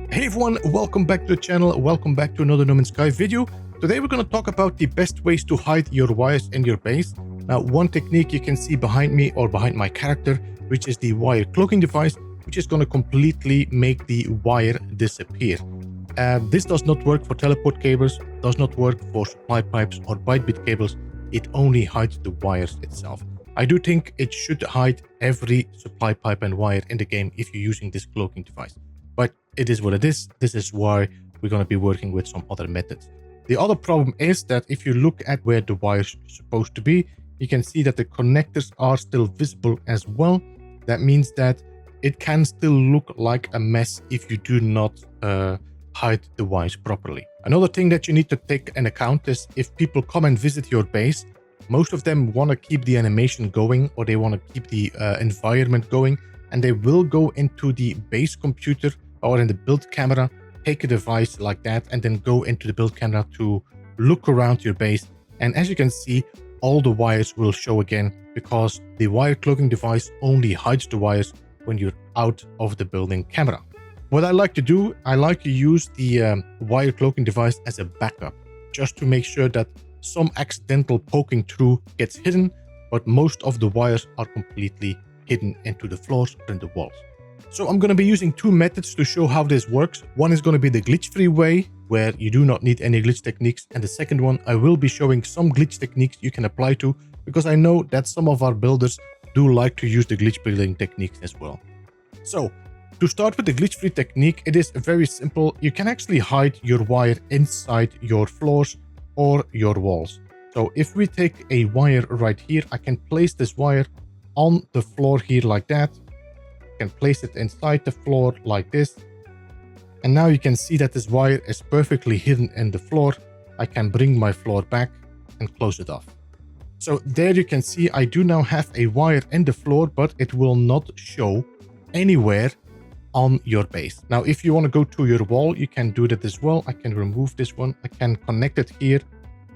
Hey everyone, welcome back to the channel, welcome back to another No Man's Sky video. Today we're going to talk about the best ways to hide your wires in your base. Now, one technique you can see behind me or behind my character, which is the wire cloaking device, which is going to completely make the wire disappear. This does not work for teleport cables, does not work for supply pipes or byte-bit cables. It only hides the wires itself. I do think it should hide every supply pipe and wire in the game if you're using this cloaking device. But it is what it is. This is why we're going to be working with some other methods. The other problem is that if you look at where the wires are supposed to be, you can see that the connectors are still visible as well. That means that it can still look like a mess if you do not hide the wires properly. Another thing that you need to take into account is if people come and visit your base, most of them want to keep the animation going, or they want to keep the environment going, and they will go into the base computer or in the build camera, take a device like that, and then go into the build camera to look around your base. And as you can see, all the wires will show again because the wire cloaking device only hides the wires when you're out of the building camera. What I like to do, I like to use the wire cloaking device as a backup, just to make sure that some accidental poking through gets hidden, but most of the wires are completely hidden into the floors or in the walls. So I'm going to be using two methods to show how this works. One is going to be the glitch-free way, where you do not need any glitch techniques. And the second one, I will be showing some glitch techniques you can apply to, because I know that some of our builders do like to use the glitch building techniques as well. So to start with the glitch-free technique, it is very simple. You can actually hide your wire inside your floors or your walls. So if we take a wire right here, I can place this wire on the floor here like that. I can place it inside the floor like this. And now you can see that this wire is perfectly hidden in the floor. I can bring my floor back and close it off. So there you can see I do now have a wire in the floor, but it will not show anywhere on your base. Now, if you want to go to your wall, you can do that as well. I can remove this one. I can connect it here.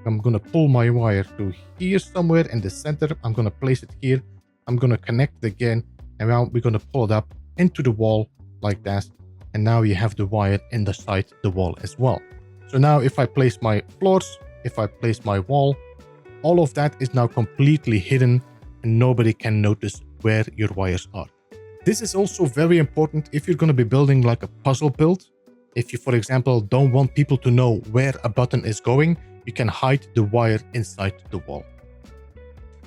I'm going to pull my wire to here somewhere in the center. I'm going to place it here. I'm going to connect it again. And now we're going to pull it up into the wall like that. And now you have the wire inside the wall as well. So now if I place my floors, if I place my wall, all of that is now completely hidden and nobody can notice where your wires are. This is also very important if you're going to be building like a puzzle build. If you, for example, don't want people to know where a button is going, you can hide the wire inside the wall.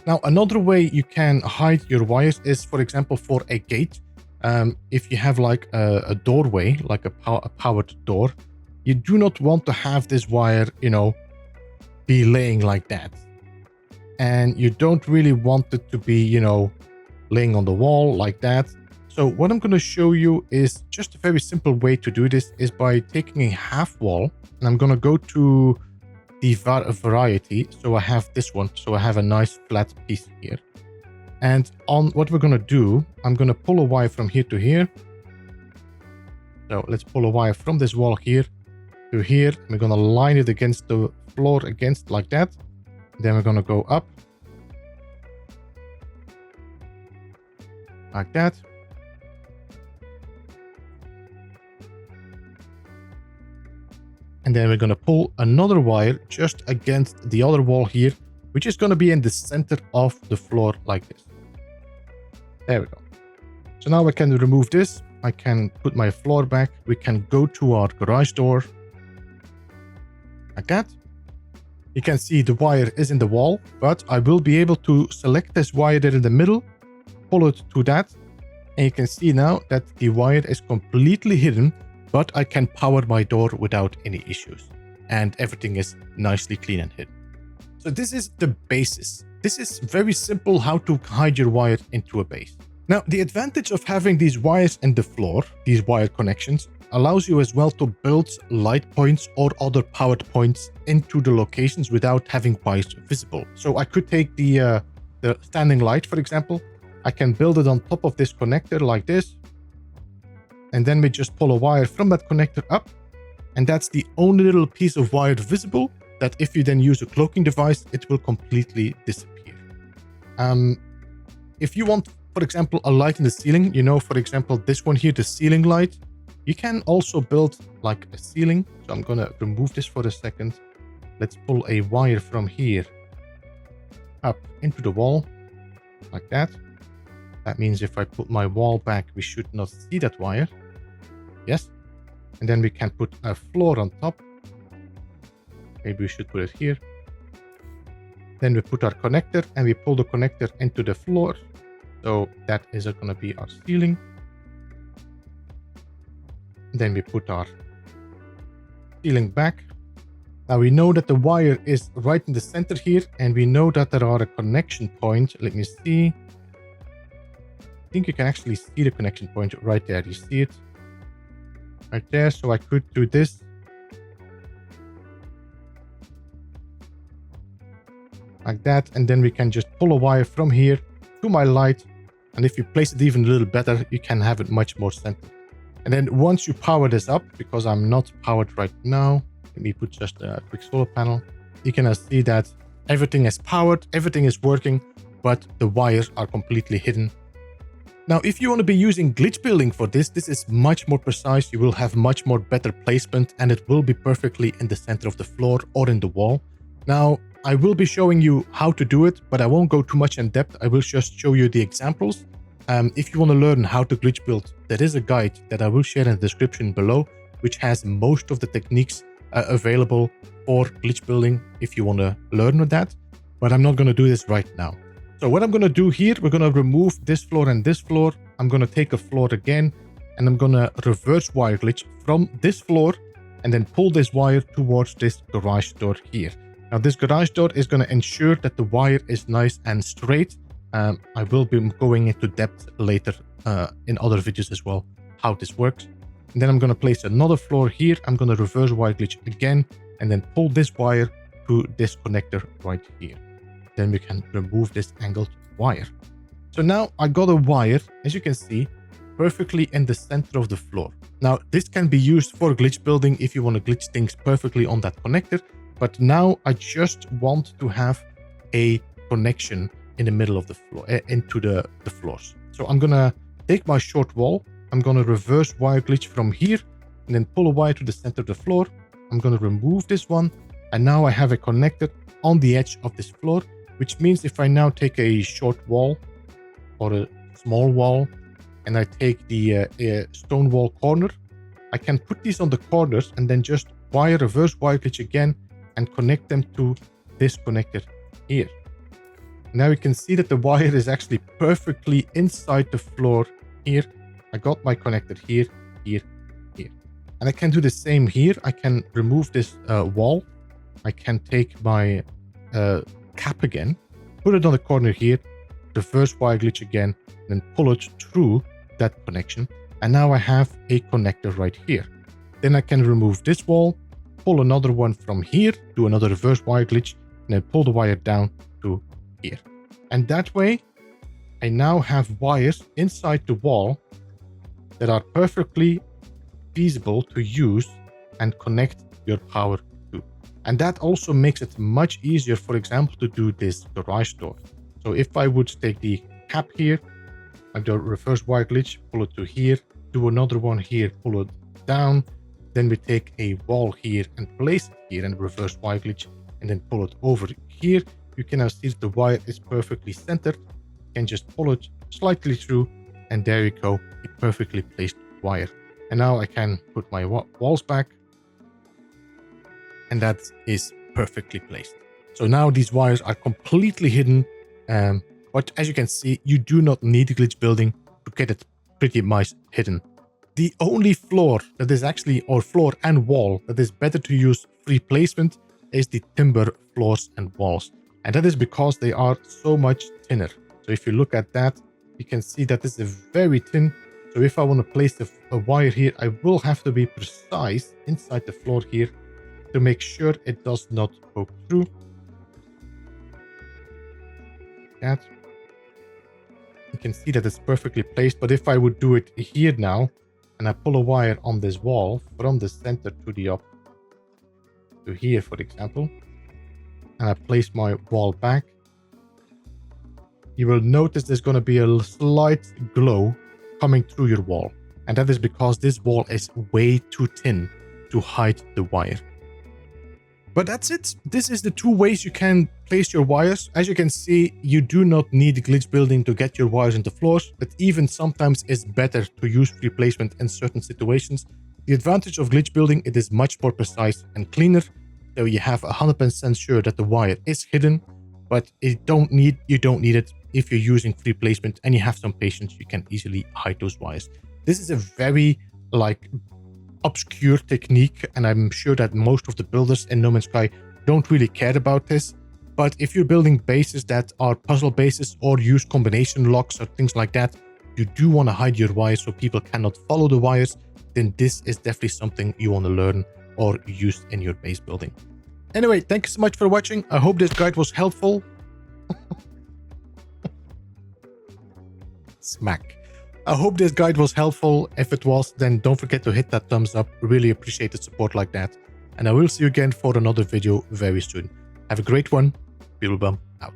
Now, another way you can hide your wires is, for example, for a gate. If you have like a doorway, like a powered door, you do not want to have this wire, be laying like that. And you don't really want it to be, laying on the wall like that. So what I'm going to show you is just a very simple way to do this is by taking a half wall, and I'm going to go to the variety. So I have this one. So I have a nice flat piece here. And on what we're going to do, I'm going to pull a wire from here to here. So let's pull a wire from this wall here to here. We're going to line it against the floor against like that. Then we're going to go up like that. And then we're going to pull another wire just against the other wall here, which is going to be in the center of the floor like this. There we go. So now I can remove this. I can put my floor back. We can go to our garage door like that. You can see the wire is in the wall, but I will be able to select this wire there in the middle, pull it to that. And you can see now that the wire is completely hidden, but I can power my door without any issues. And everything is nicely clean and hidden. So this is the basis. This is very simple how to hide your wire into a base. Now, the advantage of having these wires in the floor, these wire connections, allows you as well to build light points or other powered points into the locations without having wires visible. So I could take the standing light, for example. I can build it on top of this connector like this. And then we just pull a wire from that connector up. And that's the only little piece of wire visible that if you then use a cloaking device, it will completely disappear. If you want, for example, a light in the ceiling, for example, this one here, the ceiling light, You can also build like a ceiling. So I'm gonna remove this for a second. Let's pull a wire from here up into the wall like that. That means if I put my wall back, we should not see that wire. Yes. And then we can put a floor on top. Maybe we should put it here. Then we put our connector and we pull the connector into the floor. So that is going to be our ceiling. Then we put our ceiling back. Now we know that the wire is right in the center here, and we know that there are a connection point. Let me see. I think you can actually see the connection point right there. You see it right there. So I could do this. Like that. And then we can just pull a wire from here to my light. And if you place it even a little better, you can have it much more centered. And then once you power this up, because I'm not powered right now, let me put just a quick solar panel. You can see that everything is powered, everything is working, but the wires are completely hidden. Now, if you want to be using glitch building for this is much more precise. You will have much more better placement, and it will be perfectly in the center of the floor or in the wall. Now, I will be showing you how to do it, but I won't go too much in depth. I will just show you the examples. If you want to learn how to glitch build, there is a guide that I will share in the description below, which has most of the techniques available for glitch building if you want to learn that. But I'm not going to do this right now. So what I'm going to do here, we're going to remove this floor and this floor. I'm going to take a floor again, and I'm going to reverse wire glitch from this floor and then pull this wire towards this garage door here. Now this garage door is going to ensure that the wire is nice and straight. I will be going into depth later in other videos as well, how this works. And then I'm going to place another floor here. I'm going to reverse wire glitch again, and then pull this wire to this connector right here. Then we can remove this angled wire. So now I got a wire, as you can see, perfectly in the center of the floor. Now this can be used for glitch building if you want to glitch things perfectly on that connector. But now I just want to have a connection in the middle of the floor, into the floors. So I'm gonna take my short wall. I'm gonna reverse wire glitch from here and then pull a wire to the center of the floor. I'm gonna remove this one. And now I have a connector on the edge of this floor, which means if I now take a short wall or a small wall and I take the stone wall corner, I can put these on the corners and then just reverse wire glitch again and connect them to this connector here. Now you can see that the wire is actually perfectly inside the floor here. I got my connector here, here, here. And I can do the same here. I can remove this wall. I can take my cap again, put it on the corner here, reverse wire glitch again, and then pull it through that connection. And now I have a connector right here. Then I can remove this wall, pull another one from here, do another reverse wire glitch, and then pull the wire down to here. And that way, I now have wires inside the wall that are perfectly feasible to use and connect your power to. And that also makes it much easier, for example, to do this garage door. So if I would take the cap here, I do a reverse wire glitch, pull it to here, do another one here, pull it down, then we take a wall here and place it here and reverse wire glitch, and then pull it over here. You can now see that the wire is perfectly centered. You can just pull it slightly through, and there you go, a perfectly placed wire. And now I can put my walls back, and that is perfectly placed. So now these wires are completely hidden, but as you can see, you do not need glitch building to get it pretty much hidden. The only floor that is actually, or floor and wall, that is better to use free placement is the timber floors and walls. And that is because they are so much thinner. So if you look at that, you can see that this is very thin. So if I want to place a wire here, I will have to be precise inside the floor here to make sure it does not poke through. That. You can see that it's perfectly placed, but if I would do it here now, and I pull a wire on this wall from the center to the up to here, for example, and I place my wall back, you will notice there's going to be a slight glow coming through your wall. And that is because this wall is way too thin to hide the wire. But that's it. This is the two ways you can place your wires. As you can see, you do not need glitch building to get your wires into floors, but even sometimes it's better to use free placement in certain situations. The advantage of glitch building, it is much more precise and cleaner, so you have 100% sure that the wire is hidden, but you don't need it if you're using free placement and you have some patience. You can easily hide those wires. This is a very obscure technique, and I'm sure that most of the builders in No Man's Sky don't really care about this. But if you're building bases that are puzzle bases or use combination locks or things like that, you do want to hide your wires so people cannot follow the wires, then this is definitely something you want to learn or use in your base building. Anyway, thank you so much for watching. I hope this guide was helpful. Smack. I hope this guide was helpful. If it was, then don't forget to hit that thumbs up. Really appreciate the support like that. And I will see you again for another video very soon. Have a great one. Beeblebum out.